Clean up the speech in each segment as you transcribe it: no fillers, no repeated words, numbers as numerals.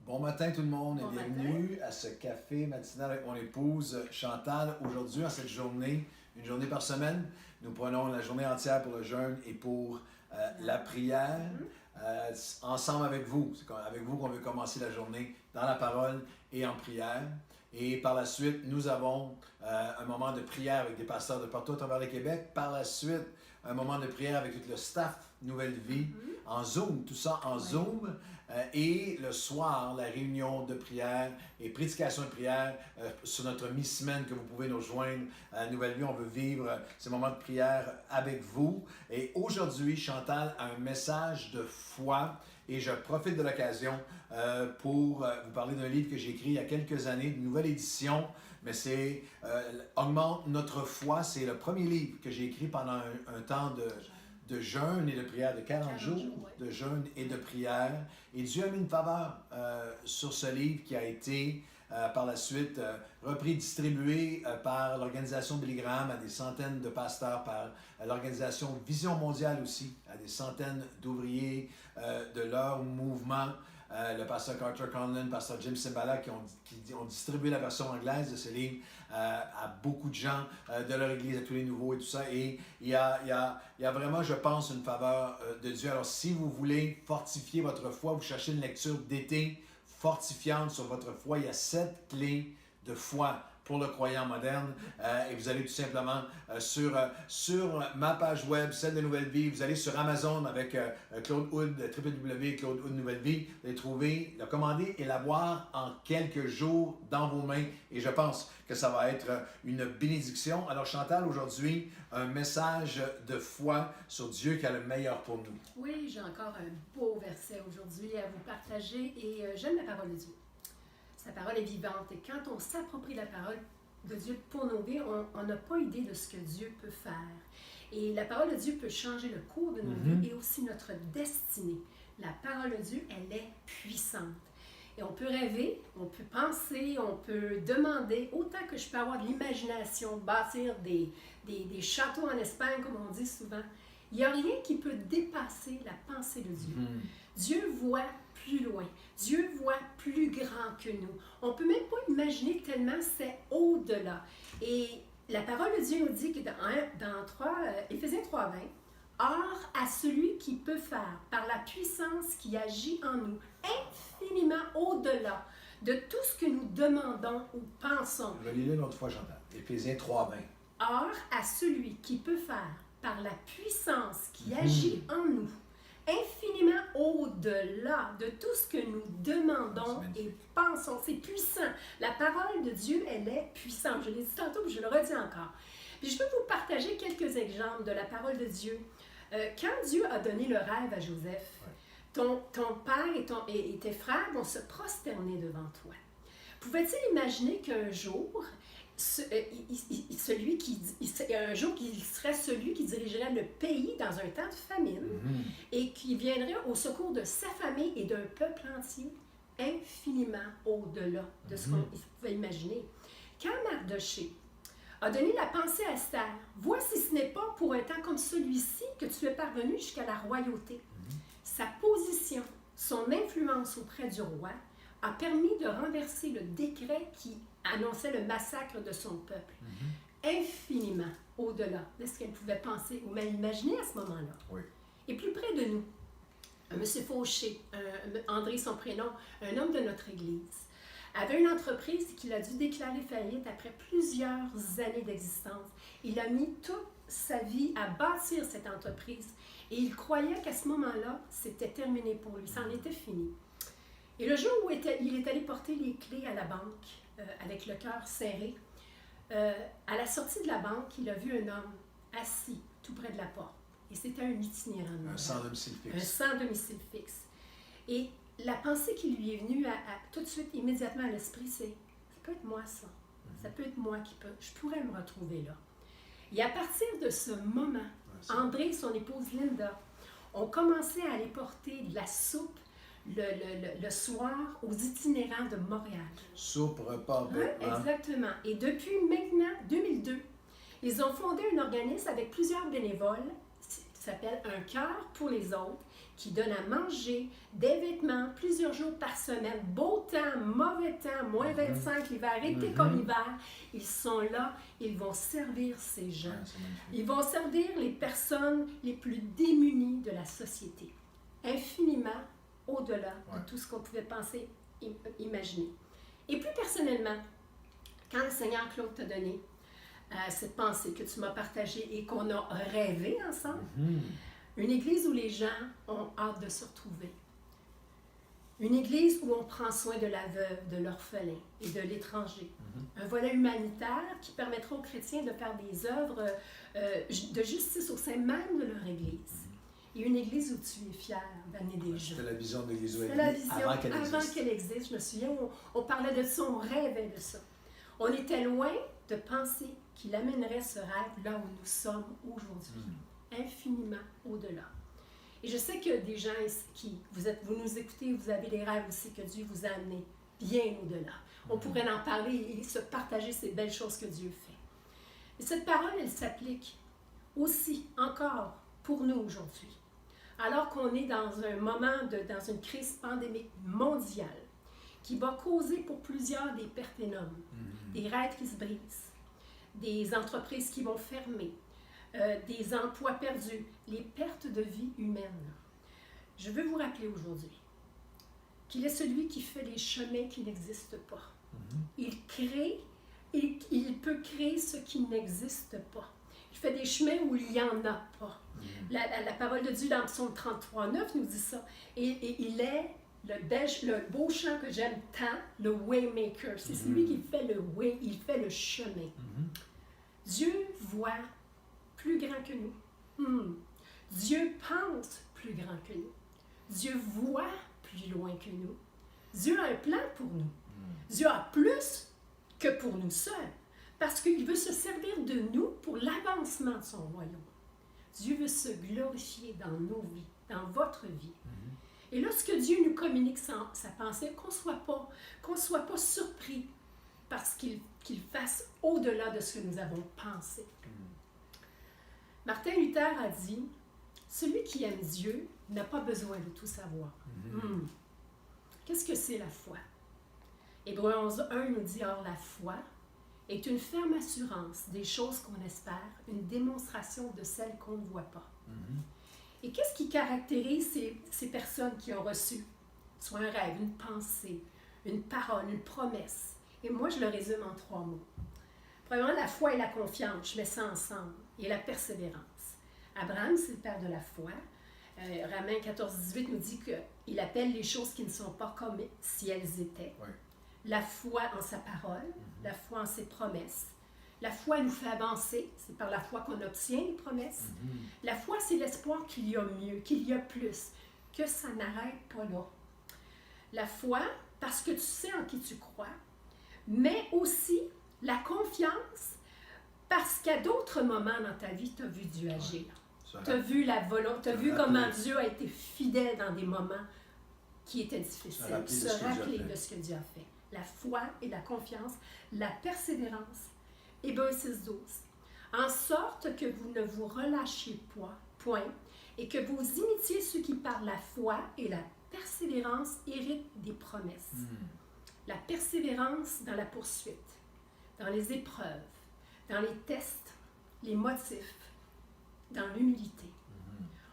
Bon matin tout le monde Bon et bienvenue à ce café matinal avec mon épouse Chantal. Aujourd'hui, en cette journée, une journée par semaine, nous prenons la journée entière pour le jeûne et pour la prière. Ensemble avec vous. C'est avec vous qu'on veut commencer la journée dans la parole et en prière. Et par la suite, nous avons un moment de prière avec des pasteurs de partout à travers le Québec. Par la suite, un moment de prière avec tout le staff Nouvelle Vie en Zoom, tout ça en Zoom. Et le soir, la réunion de prière et prédication de prière sur notre mi-semaine que vous pouvez nous rejoindre à Nouvelle Vie. On veut vivre ces moments de prière avec vous. Et aujourd'hui, Chantal a un message de foi. Et je profite de l'occasion pour vous parler d'un livre que j'ai écrit il y a quelques années, une nouvelle édition, mais c'est Augmente notre foi. C'est le premier livre que j'ai écrit pendant un temps de jeûne et de prière, de 40 jours de jeûne et de prière. Et Dieu a mis une faveur sur ce livre qui a été par la suite repris, distribué par l'organisation Billy Graham à des centaines de pasteurs, par l'organisation Vision Mondiale aussi, à des centaines d'ouvriers de leur mouvement. Le pasteur Carter Conlon, le pasteur Jim Cymbala qui ont distribué la version anglaise de ce livre à beaucoup de gens de leur église, à tous les nouveaux et tout ça. Et il y a vraiment, je pense, une faveur de Dieu. Alors, si vous voulez fortifier votre foi, vous cherchez une lecture d'été fortifiante sur votre foi, il y a 7 clés de foi pour le croyant moderne. Et vous allez tout simplement sur ma page web, celle de Nouvelle Vie, vous allez sur Amazon avec Claude Hood, www.claude Hood Nouvelle Vie, vous allez trouver, la commander et l'avoir en quelques jours dans vos mains. Et je pense que ça va être une bénédiction. Alors Chantal, aujourd'hui, un message de foi sur Dieu qui a le meilleur pour nous. Oui, j'ai encore un beau verset aujourd'hui à vous partager et j'aime la parole de Dieu. Sa parole est vivante et quand on s'approprie la parole de Dieu pour nos vies, on n'a pas idée de ce que Dieu peut faire. Et la parole de Dieu peut changer le cours de nos vies et aussi notre destinée. La parole de Dieu, elle est puissante. Et on peut rêver, on peut penser, on peut demander, autant que je peux avoir de l'imagination, bâtir des châteaux en Espagne, comme on dit souvent. Il n'y a rien qui peut dépasser la pensée de Dieu. Dieu voit plus loin. Dieu voit plus grand que nous. On ne peut même pas imaginer tellement c'est au-delà. Et la parole de Dieu nous dit que dans Éphésiens 3:20, « Or à celui qui peut faire, par la puissance qui agit en nous, infiniment au-delà de tout ce que nous demandons ou pensons. » Je vais lire une autre fois, Chantal. Éphésiens 3:20. « Or à celui qui peut faire, par la puissance qui agit en nous, infiniment au-delà de tout ce que nous demandons et pensons. » C'est puissant. La parole de Dieu, elle est puissante. Je l'ai dit tantôt, mais je le redis encore. Puis je veux vous partager quelques exemples de la parole de Dieu. Quand Dieu a donné le rêve à Joseph, ton père et tes frères vont se prosterner devant toi. Pouvait-il imaginer qu'un jour, un jour qu'il serait celui qui dirigerait le pays dans un temps de famine et qui viendrait au secours de sa famille et d'un peuple entier infiniment au-delà de ce qu'on pouvait imaginer. Quand Mardoché a donné la pensée à Esther, « Voici, ce n'est pas pour un temps comme celui-ci que tu es parvenu jusqu'à la royauté. » Sa position, son influence auprès du roi a permis de renverser le décret qui annonçait le massacre de son peuple. Infiniment au-delà de ce qu'elle pouvait penser ou même imaginer à ce moment-là. Oui. Et plus près de nous, M. Fauché, André son prénom, un homme de notre Église, avait une entreprise qu'il a dû déclarer faillite après plusieurs années d'existence. Il a mis toute sa vie à bâtir cette entreprise et il croyait qu'à ce moment-là, c'était terminé pour lui, ça en était fini. Et le jour où il est allé porter les clés à la banque, avec le cœur serré, à la sortie de la banque, il a vu un homme assis tout près de la porte. Et c'était un itinérant. Un sans domicile fixe. Un sans domicile fixe. Et la pensée qui lui est venue tout de suite, immédiatement à l'esprit, c'est « ça peut être moi ça. Ça peut être moi je pourrais me retrouver là. » Et à partir de ce moment, André et son épouse Linda ont commencé à aller porter de la soupe le soir aux itinérants de Montréal. Soupe, repas, vêtements. Exactement. Et depuis maintenant, 2002, ils ont fondé un organisme avec plusieurs bénévoles qui s'appelle Un cœur pour les autres, qui donne à manger, des vêtements, plusieurs jours par semaine, beau temps, mauvais temps, moins 25, l'hiver, été comme hiver, ils sont là, ils vont servir ces gens. Ils vont servir les personnes les plus démunies de la société, infiniment au-delà de tout ce qu'on pouvait penser, imaginer. Et plus personnellement, quand le Seigneur Claude t'a donné cette pensée que tu m'as partagée et qu'on a rêvé ensemble, une église où les gens ont hâte de se retrouver. Une église où on prend soin de la veuve, de l'orphelin et de l'étranger. Un volet humanitaire qui permettra aux chrétiens de faire des œuvres de justice au sein même de leur église. Et une église où tu es fier d'amener des gens. C'était la vision de l'église C'était la vision avant qu'elle existe. Je me souviens, on parlait de ça, on rêvait de ça. On était loin de penser qu'il amènerait ce rêve là où nous sommes aujourd'hui. Infiniment au-delà. Et je sais que des gens qui, vous nous écoutez, vous avez des rêves aussi que Dieu vous a amenés bien au-delà. On pourrait en parler et se partager ces belles choses que Dieu fait. Et cette parole, elle s'applique aussi, encore, pour nous aujourd'hui. Alors qu'on est dans un moment, dans une crise pandémique mondiale, qui va causer pour plusieurs des pertes énormes, des rêves qui se brisent, des entreprises qui vont fermer, des emplois perdus, les pertes de vie humaine. Je veux vous rappeler aujourd'hui qu'il est celui qui fait les chemins qui n'existent pas. Il crée, il peut créer ce qui n'existe pas. Il fait des chemins où il n'y en a pas. La parole de Dieu dans Psaume 33, 9 nous dit ça. Et il est le beau chant que j'aime tant, le Waymaker. C'est celui qui fait il fait le chemin. Dieu voit plus grand que nous. Dieu pense plus grand que nous. Dieu voit plus loin que nous. Dieu a un plan pour nous. Dieu a plus que pour nous seuls, parce qu'il veut se servir de nous pour l'avancement de son royaume. Dieu veut se glorifier dans nos vies, dans votre vie. Et lorsque Dieu nous communique sa pensée, qu'on ne soit pas surpris parce qu'il fasse au-delà de ce que nous avons pensé. Martin Luther a dit, « Celui qui aime Dieu n'a pas besoin de tout savoir. Qu'est-ce que c'est la foi? Hébreux 11.1 nous dit, « Or la foi est une ferme assurance des choses qu'on espère, une démonstration de celles qu'on ne voit pas. » Et qu'est-ce qui caractérise ces personnes qui ont reçu soit un rêve, une pensée, une parole, une promesse? Et moi, je le résume en 3 mots. Premièrement, la foi et la confiance, je mets ça ensemble, et la persévérance. Abraham, c'est le père de la foi. Romains 14-18 nous dit qu'il appelle les choses qui ne sont pas comme si elles étaient. Oui. La foi en sa parole, la foi en ses promesses. La foi nous fait avancer, c'est par la foi qu'on obtient les promesses. La foi, c'est l'espoir qu'il y a mieux, qu'il y a plus, que ça n'arrête pas là. La foi, parce que tu sais en qui tu crois, mais aussi la confiance, parce qu'à d'autres moments dans ta vie, tu as vu Dieu agir. Tu as vu la volonté, tu as vu comment Dieu a été fidèle dans des moments qui étaient difficiles. Se rappeler de ce que Dieu a fait. La foi et la confiance, la persévérance. Hébreux 6.12. En sorte que vous ne vous relâchiez point, et que vous imitiez ceux qui par la foi et la persévérance héritent des promesses. La persévérance dans la poursuite, dans les épreuves, dans les tests, les motifs, dans l'humilité.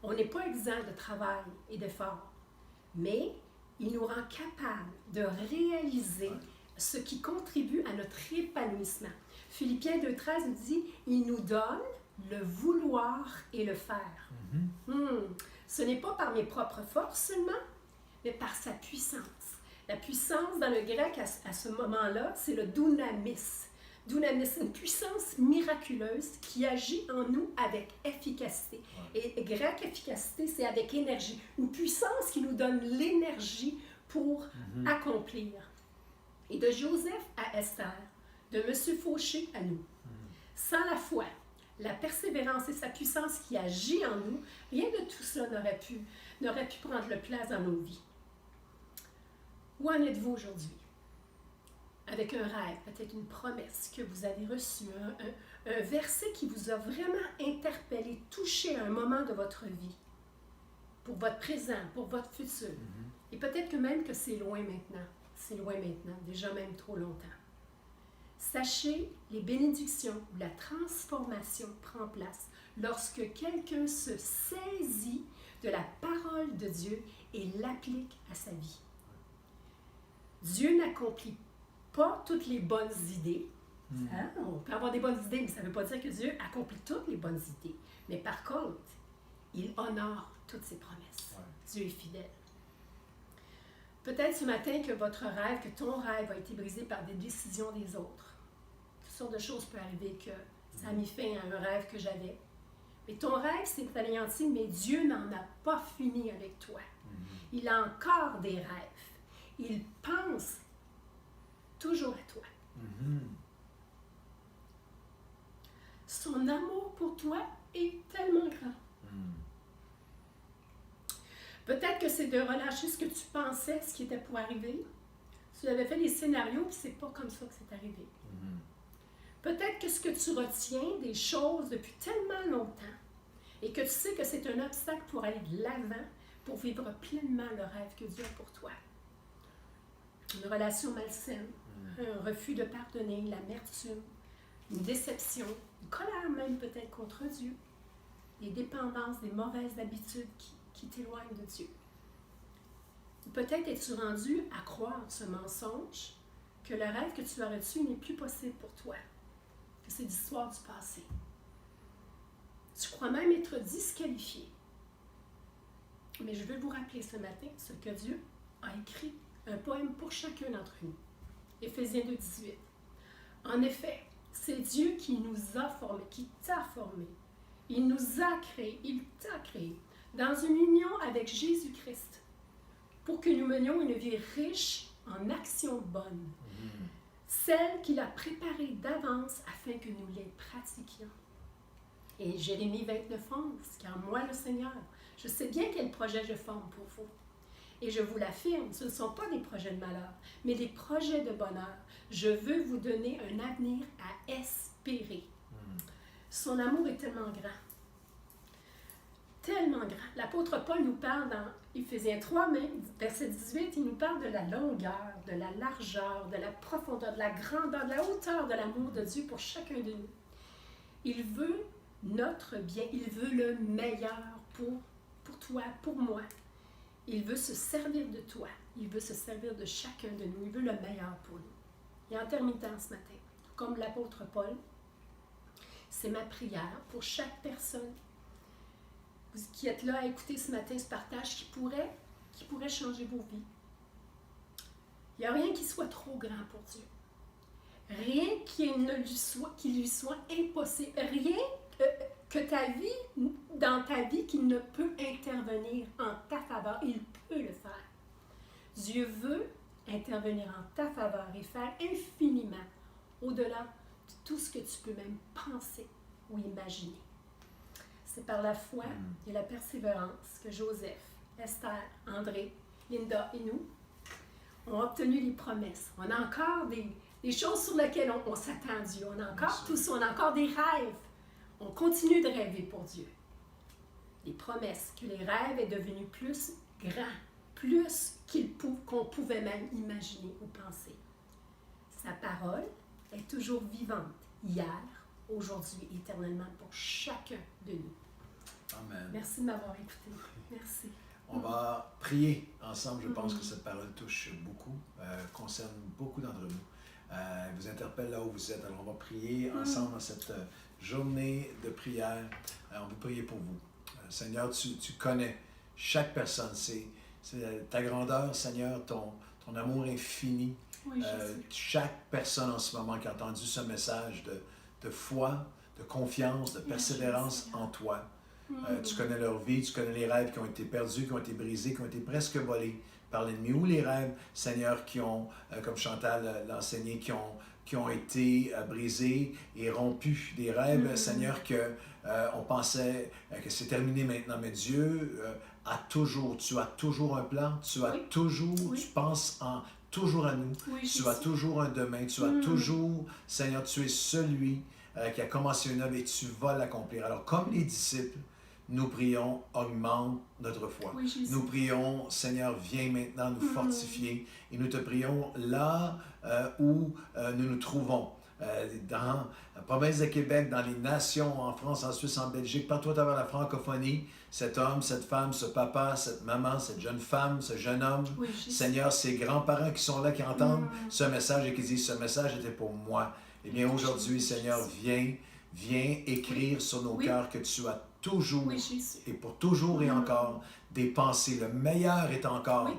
On n'est pas exempt de travail et d'effort, mais il nous rend capables de réaliser ce qui contribue à notre épanouissement. Philippiens 2.13 nous dit « Il nous donne le vouloir et le faire. Ce n'est pas par mes propres forces seulement, mais par sa puissance. La puissance dans le grec à ce moment-là, c'est le dunamis. Dunamis, une puissance miraculeuse qui agit en nous avec efficacité. Et grec, efficacité, c'est avec énergie. Une puissance qui nous donne l'énergie pour accomplir. Et de Joseph à Esther, de M. Fauché à nous. Sans la foi, la persévérance et sa puissance qui agit en nous, rien de tout ça n'aurait pu prendre le place dans nos vies. Où en êtes-vous aujourd'hui? Avec un rêve, peut-être une promesse que vous avez reçue, un verset qui vous a vraiment interpellé, touché à un moment de votre vie. pour votre présent, pour votre futur. Et peut-être que même que c'est loin maintenant. C'est loin maintenant, déjà même trop longtemps. Sachez, les bénédictions ou la transformation prend place lorsque quelqu'un se saisit de la parole de Dieu et l'applique à sa vie. Dieu n'accomplit pas toutes les bonnes idées. Hein? On peut avoir des bonnes idées, mais ça ne veut pas dire que Dieu accomplit toutes les bonnes idées. Mais par contre, il honore toutes ses promesses. Ouais. Dieu est fidèle. Peut-être ce matin que votre rêve, que ton rêve a été brisé par des décisions des autres. Toutes sortes de choses peuvent arriver que ça a mis fin à un rêve que j'avais. Mais ton rêve s'est anéanti, mais Dieu n'en a pas fini avec toi. Il a encore des rêves. Il pense toujours à toi. Son amour pour toi est tellement grand. Peut-être que c'est de relâcher ce que tu pensais, ce qui était pour arriver. Tu avais fait des scénarios, puis c'est pas comme ça que c'est arrivé. Peut-être que ce que tu retiens des choses depuis tellement longtemps et que tu sais que c'est un obstacle pour aller de l'avant, pour vivre pleinement le rêve que Dieu a pour toi. Une relation malsaine, un refus de pardonner, l'amertume, une déception, une colère même peut-être contre Dieu, des dépendances, des mauvaises habitudes qui t'éloignent de Dieu. Peut-être es-tu rendu à croire ce mensonge que le rêve que tu as reçu n'est plus possible pour toi, que c'est l'histoire du passé. Tu crois même être disqualifié. Mais je veux vous rappeler ce matin ce que Dieu a écrit, un poème pour chacun d'entre nous. Éphésiens 2,18. En effet, c'est Dieu qui nous a formés, qui t'a formé. Il nous a créés, il t'a créé dans une union avec Jésus-Christ pour que nous menions une vie riche en actions bonnes, celles qu'il a préparées d'avance afin que nous les pratiquions. Et Jérémie 29:11, car moi, le Seigneur, je sais bien quel projet je forme pour vous. Et je vous l'affirme, ce ne sont pas des projets de malheur, mais des projets de bonheur. Je veux vous donner un avenir à espérer. Son amour est tellement grand. Tellement grand. L'apôtre Paul nous parle dans Éphésiens 3, verset 18, il nous parle de la longueur, de la largeur, de la profondeur, de la grandeur, de la hauteur de l'amour de Dieu pour chacun de nous. Il veut notre bien, il veut le meilleur pour toi, pour moi. Il veut se servir de toi, il veut se servir de chacun de nous, il veut le meilleur pour nous. Et en terminant ce matin, comme l'apôtre Paul, c'est ma prière pour chaque personne vous qui êtes là à écouter ce matin ce partage qui pourrait changer vos vies. Il n'y a rien qui soit trop grand pour Dieu. Rien qui lui soit impossible. Rien que dans ta vie, qui ne peut intervenir en ta faveur. Il peut le faire. Dieu veut intervenir en ta faveur et faire infiniment au-delà de tout ce que tu peux même penser ou imaginer. C'est par la foi et la persévérance que Joseph, Esther, André, Linda et nous ont obtenu les promesses. On a encore des choses sur lesquelles on s'attend à Dieu. On a encore tout ça, on a encore des rêves. On continue de rêver pour Dieu. Les promesses, que les rêves est devenu plus grand, plus qu'on pouvait même imaginer ou penser. Sa parole est toujours vivante, hier, aujourd'hui, éternellement, pour chacun de nous. Amen. Merci de m'avoir écouté. Merci. On va prier ensemble. Je pense que cette parole touche beaucoup, concerne beaucoup d'entre nous. Elle vous interpelle là où vous êtes. Alors, on va prier ensemble dans cette journée de prière. On veut prier pour vous. Seigneur, tu connais chaque personne. C'est ta grandeur, Seigneur, ton amour infini. Oui, chaque personne en ce moment qui a entendu ce message de foi, de confiance, de persévérance en toi. Tu connais leur vie, tu connais les rêves qui ont été perdus, qui ont été brisés, qui ont été presque volés par l'ennemi, ou les rêves, Seigneur, qui ont, comme Chantal l'a enseigné, qui ont été brisés et rompus. Des rêves, Seigneur, on pensait que c'est terminé maintenant, mais Dieu tu as toujours un plan, tu penses toujours à nous, tu as toujours un demain, tu as toujours, Seigneur, tu es celui qui a commencé une œuvre et tu vas l'accomplir. Alors, comme les disciples, nous prions, augmente notre foi. Oui, Jésus. Nous prions, Seigneur, viens maintenant nous fortifier et nous te prions là où nous nous trouvons. Dans la province de Québec, dans les nations, en France, en Suisse, en Belgique, partout à travers la francophonie, cet homme, cette femme, ce papa, cette maman, cette jeune femme, ce jeune homme, Oui, Jésus. Seigneur, ces grands-parents qui sont là, qui entendent ce message et qui disent, ce message était pour moi. Eh bien, aujourd'hui, Seigneur, viens écrire sur nos cœurs que tu as toujours et pour toujours et encore des pensées. Le meilleur est encore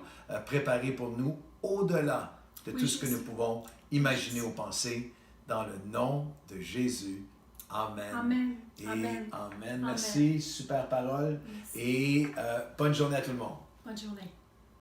préparé pour nous au-delà de tout ce que nous pouvons imaginer ou penser. Dans le nom de Jésus. Amen. Amen. Et Amen. amen. Merci. Super parole. Merci. Et bonne journée à tout le monde. Bonne journée.